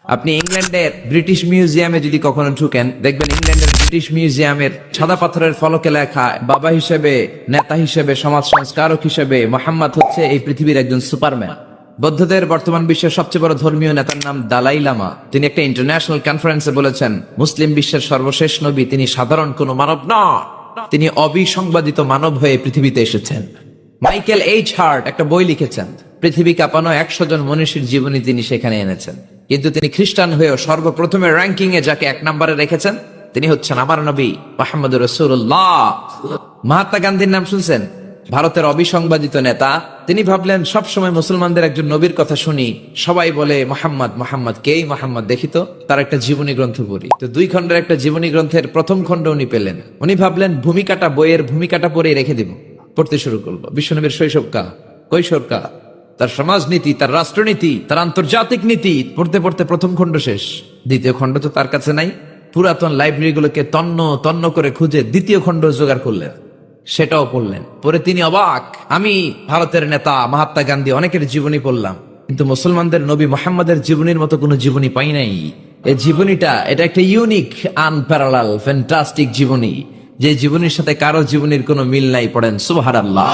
আপনি ইংল্যান্ডের ব্রিটিশ মিউজিয়ামে যদি কখনো ঢুকেন, দেখবেন ইংল্যান্ডের ব্রিটিশ মিউজিয়ামের সাদা পাথরের ফলকে লেখা, বাবা হিসেবে, নেতা হিসেবে, সমাজ সংস্কারক হিসেবে মোহাম্মদ হচ্ছে এই পৃথিবীর একজন সুপারম্যান। বৌদ্ধদের বর্তমান বিশ্বের সবচেয়ে বড় ধর্মীয় নেতার নাম দালাই লামা। তিনি একটা ইন্টারন্যাশনাল কনফারেন্সে বলেছেন, মুসলিম বিশ্বের সর্বশেষ নবী তিনি সাধারণ কোনো মানব নন, তিনি অবিসংবাদিত মানব হয়ে পৃথিবীতে এসেছেন। মাইকেল এইচ হার্ট একটা বই লিখেছেন, পৃথিবী কাঁপানো 100 জন মনীষীর জীবনী তিনি সেখানে এনেছেন। কিন্তু তিনি খ্রিস্টান হয়েও সর্বপ্রথমে র্যাঙ্কিং এ যাকে 1 নম্বরে রেখেছেন তিনি হচ্ছেন আমার নবী মুহাম্মদুর রাসূলুল্লাহ। মহাত্মা গান্ধীর নাম শুনছেন? ভারতের অবিসংবাদিত নেতা। তিনি ভাবলেন সবসময় মুসলমানদের একজন নবীর কথা শুনি, সবাই বলে মোহাম্মদ মোহাম্মদ, কেই মোহাম্মদ, দেখি তো তার একটা জীবনী গ্রন্থ পড়ি। তো 2 খণ্ডের একটা জীবনী গ্রন্থের প্রথম খণ্ড উনি পেলেন। উনি ভাবলেন ভূমিকাটা, বইয়ের ভূমিকাটা পড়ে রেখে দিব, পড়তে শুরু করলো। বিশ্বনবীর শৈশবকাল, কৈশোরকাল, তার সমাজনীতি, তার রাষ্ট্রনীতি, তার আন্তর্জাতিক নীতি পড়তে পড়তে প্রথম খণ্ড শেষ। দ্বিতীয় খণ্ড তো তার কাছে নাই। পুরাতন লাইব্রেরি গুলোকে তন্ন তন্ন করে খুঁজে দ্বিতীয় খণ্ড জোগাড় করলেন, সেটাও পড়লেন। পরে তিনি অবাক, আমি ভারতের নেতা মহাত্মা গান্ধী অনেকের জীবনী পড়লাম, কিন্তু মুসলমানদের নবী মুহাম্মদের জীবনীর মতো কোনো জীবনী পাই নাই। এই জীবনীটা, এটা একটা ইউনিক, আনপ্যারালাল, ফ্যান্টাস্টিক জীবনী, যে জীবনীর সাথে কারো জীবনীর কোনো মিল নাই। পড়েন সুবহানাল্লাহ।